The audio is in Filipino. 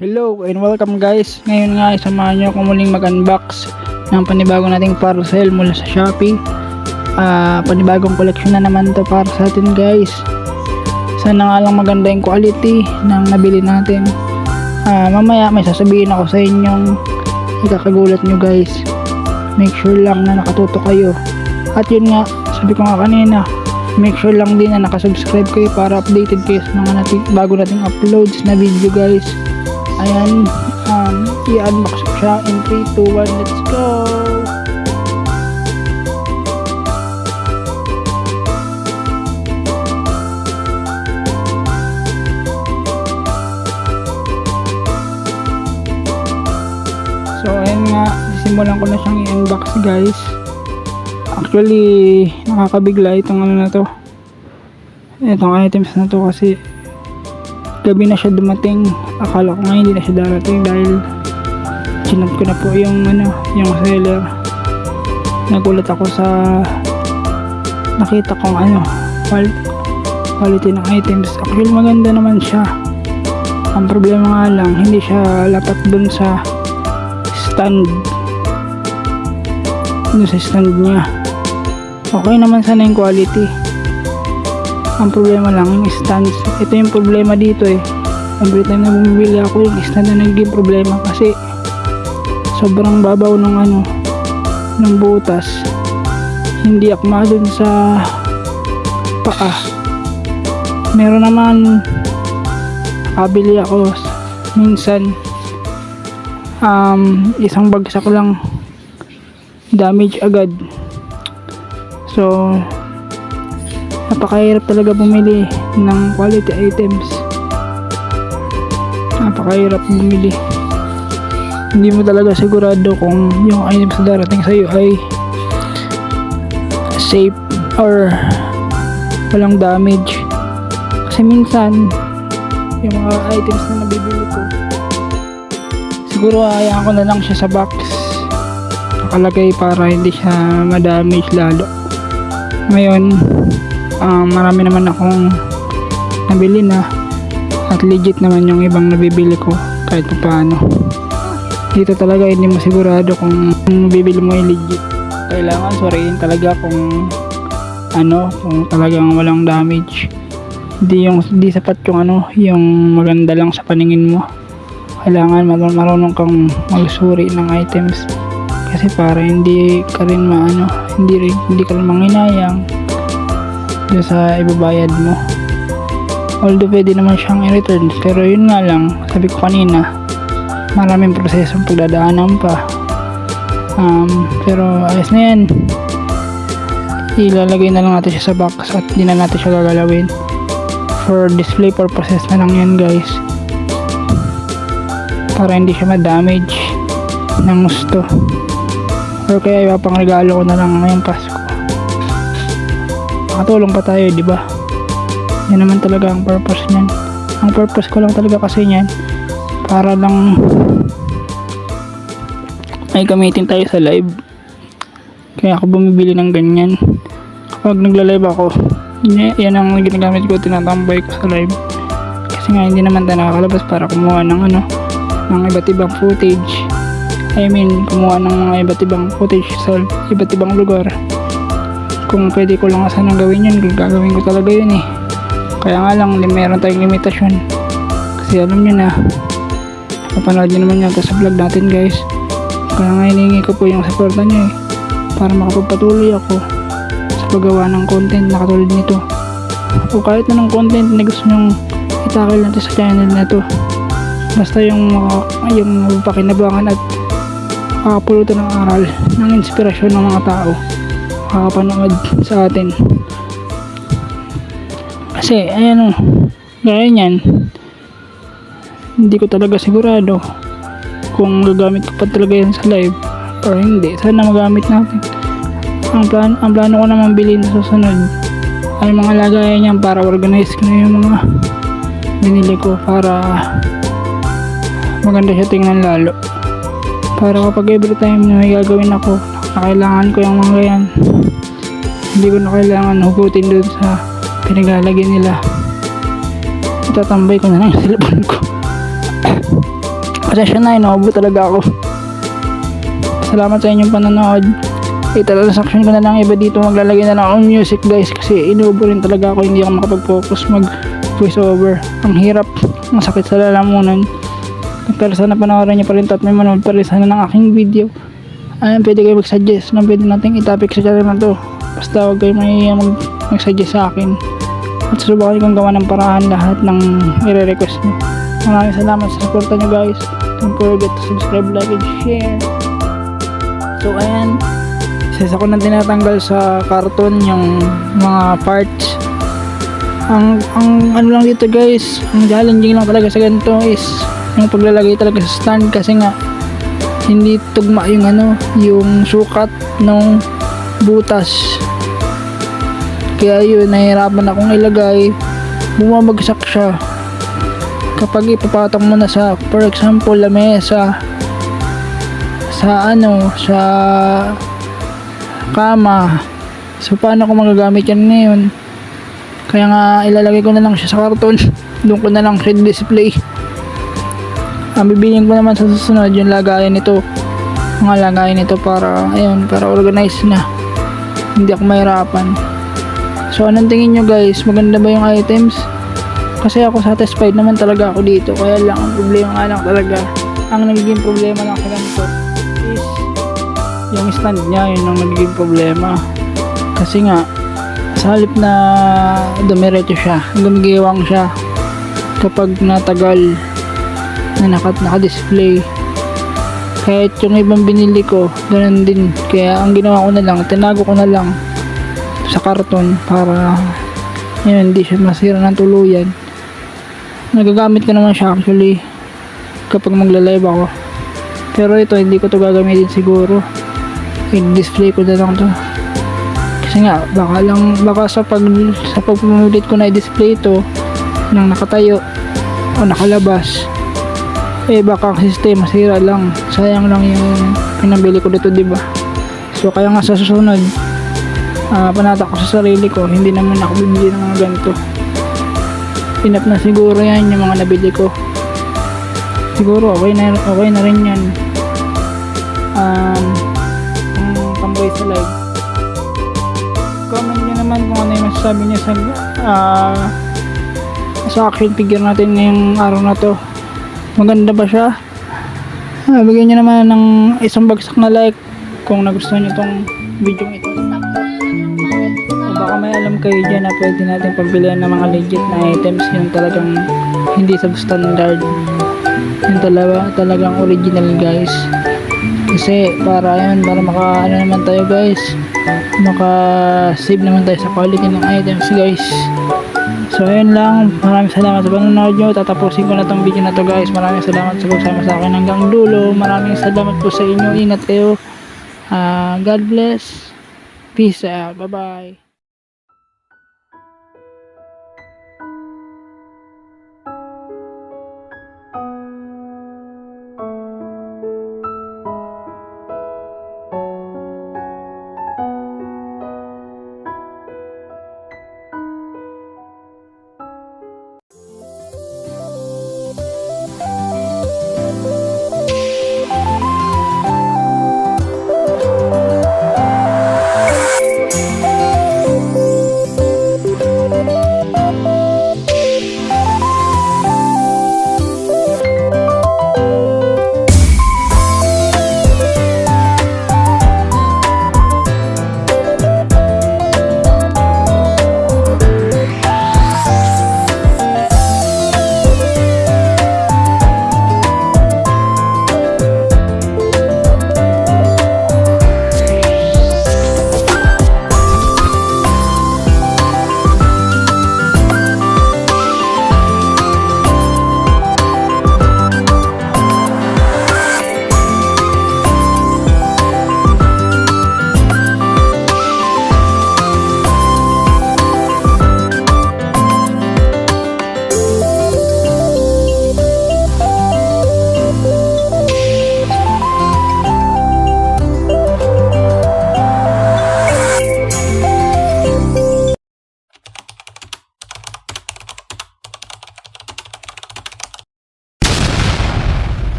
Hello and welcome guys. Ngayon nga samahan nyo ako muling mag-unbox ng panibago nating parcel mula sa Shopee. Panibagong collection na naman to para sa atin guys. Sana nga lang maganda yung quality ng nabili natin. Mamaya may sasabihin ako sa inyong ikakagulat nyo guys. Make sure lang na nakatuto kayo. At yun nga, sabi ko nga kanina, make sure lang din na nakasubscribe kayo para updated kayo sa mga bago nating uploads na video guys. Ayan, i-unbox ko siya in 3, 2, 1, let's go! So ayan nga, simulan ko na siyang i-unbox guys. Actually, nakakabigla itong ano na to. Itong items na to kasi gabi na siya dumating. Akala ko nga hindi na siya darating dahil chinat ko na po yung yung seller. Nagulat ako sa nakita kong quality ng items. Actually maganda naman siya. Ang problema nga lang, hindi siya lapat dun sa stand. Dun sa stand niya. Okay naman sana yung quality. Ang problema lang yung stands. Ito yung problema dito eh. Every time na bumibili ako, yung stand na naging problema kasi sobrang babaw ng ng butas. Hindi akma dun sa paa. Meron naman kabili ako minsan isang bagsak lang damage agad. So napakahirap talaga bumili ng quality items. Napakahirap bumili. Hindi mo talaga sigurado kung yung items na darating sa'yo ay safe or walang damage. Kasi minsan yung mga items na nabibili ko, siguro hayaan ko na lang siya sa box nakalagay para hindi siya ma-damage lalo. Ngayon marami naman akong nabili na at legit naman yung ibang nabibili ko kahit paano. Dito talaga hindi mo sigurado kung bibili mo ay legit. Kailangan suriin talaga kung kung talagang walang damage. Hindi sapat yung yung maganda lang sa paningin mo. Kailangan marunong kang magsuri ng items kasi para hindi ka rin hindi ka rin manginayang doon sa ibabayad mo. Although pwede naman siyang i-return, pero yun nga lang, sabi ko kanina, maraming prosesong pagdadaanan pa. Pero ayos na yan. Ilalagay na lang natin siya sa box at di na natin siya gagalawin. For display purposes na lang yan guys, para hindi siya ma-damage ng gusto. Or kaya pang regalo ko na lang ngayong Pasko. Makatulong pa tayo, di ba? Yan naman talaga ang purpose niyan. Ang purpose ko lang talaga kasi niyan para lang may gamitin tayo sa live. Kaya ako bumibili ng ganyan. Kapag nagla-live ako, yan ang ginagamit ko, tinatambay ko sa live. Kasi nga hindi naman tayo nakakalabas para kumuha ng ng iba't ibang footage. Kumuha ng mga iba't ibang footage sa iba't ibang lugar. Kung pwede ko lang sanang gawin yun, gagawin ko talaga yun eh. Kaya nga lang meron tayong limitasyon. Kasi alam nyo na, papanood nyo naman yata sa vlog natin guys. Kaya nga hinihingi ko po yung supportan nyo eh, para makapagpatuloy ako sa paggawa ng content na katulad nito. O kahit anong content na gusto nyong itakil natin sa channel na to, basta yung pakinabangan at makapulutan ng aral, ng inspirasyon ng mga tao makapanood sa atin. Kasi gaya niyan, hindi ko talaga sigurado kung gagamit ko pa talaga yan sa live or hindi. Sana magamit natin. Ang plano ko naman bilhin sa susunod ay mga lagayan niyan para organize ko na yung mga binili ko para maganda siya tingnan lalo. Para kapag every time na may gagawin ako na kailangan ko yung mga yan, hindi ko na kailangan hugutin doon sa pinaglalagyan nila. Itatambay ko na lang yung cellphone ko. Pasensya na, inaubo talaga ako. Salamat sa inyong panonood. Itatransaction ko na lang iba dito, maglalagay na lang akong music guys, kasi inuubo rin talaga ako, hindi ako makapag-focus mag voice over. Ang hirap, masakit sa lalamunan. Pero sana panoorin niyo pa rin at may manood pa rin sana ng aking video. Ayun, pwede kayo mag-suggest na pwede natin i-topic sa channel na to. Basta huwag kayo mag-suggest sa akin. At susubukan kong gawa ng paraan lahat ng i-request nyo. Maraming salamat sa support nyo guys. Don't forget to subscribe, like, and share. So ayan, isa ko nang tinatanggal sa karton yung mga parts. Ang ano lang dito guys, ang challenging lang talaga sa ganito is yung paglalagay talaga sa stand, kasi nga hindi tugma yung yung sukat ng butas. Kaya yun, nahihirapan akong ilagay, bumabagsak siya kapag ipapatong mo na sa, for example, lamesa, sa sa kama. So paano ko magagamit yan ngayon? Kaya nga ilalagay ko na lang siya sa karton. Doon ko na lang siya display. Ang bibilin ko naman sa susunod yung lagayan nito, mga lagayan nito para ayun, para organized na, hindi ako mahirapan. So anong tingin nyo guys, maganda ba yung items? Kasi ako satisfied naman talaga ako dito. Kaya lang ang problema nga lang talaga, ang nagiging problema lang sa ganito is yung stand niya, yun ang nagiging problema. Kasi nga sa halip na dumiretso siya, gumigiwang siya kapag natagal na naka-display. Kahit yung ibang binili ko, ganun din. Kaya ang ginawa ko na lang, tinago ko na lang sa karton para yun, hindi siya masira ng tuluyan. Nagagamit ko naman siya actually kapag magla-live ako. Pero ito, hindi ko to gagamitin siguro. I-display ko na lang to. Kasi nga, baka sa pagpumulit ko na i-display ito nang nakatayo o nakalabas, baka ang system masira lang. Sayang lang yung pinabili ko dito, diba? So kaya nga sa susunod, panata ko sa sarili ko, hindi naman ako bibili ng mga ganito. Enough na siguro yan yung mga nabili ko. Siguro okay na rin yan. Ang tamboy sa live. Comment nyo naman kung ano yung masasabi niya sa action figure natin ngayong araw na to. Maganda ba siya? Bigyan nyo naman ng isang bagsak na like kung nagustuhan nyo tong video ito. O baka may alam kayo dyan na pwede natin pagbilihan ng mga legit na items, yung talagang hindi substandard, yung talagang original guys. Kasi para maka naman tayo guys, maka save naman tayo sa quality ng items guys. So ayun lang, maraming salamat sa panonood nyo. Tatapusin ko na tong video na to guys. Maraming salamat sa pagsama sa akin hanggang dulo. Maraming salamat po sa inyo. Ingat kayo. God bless. Peace out. Bye bye.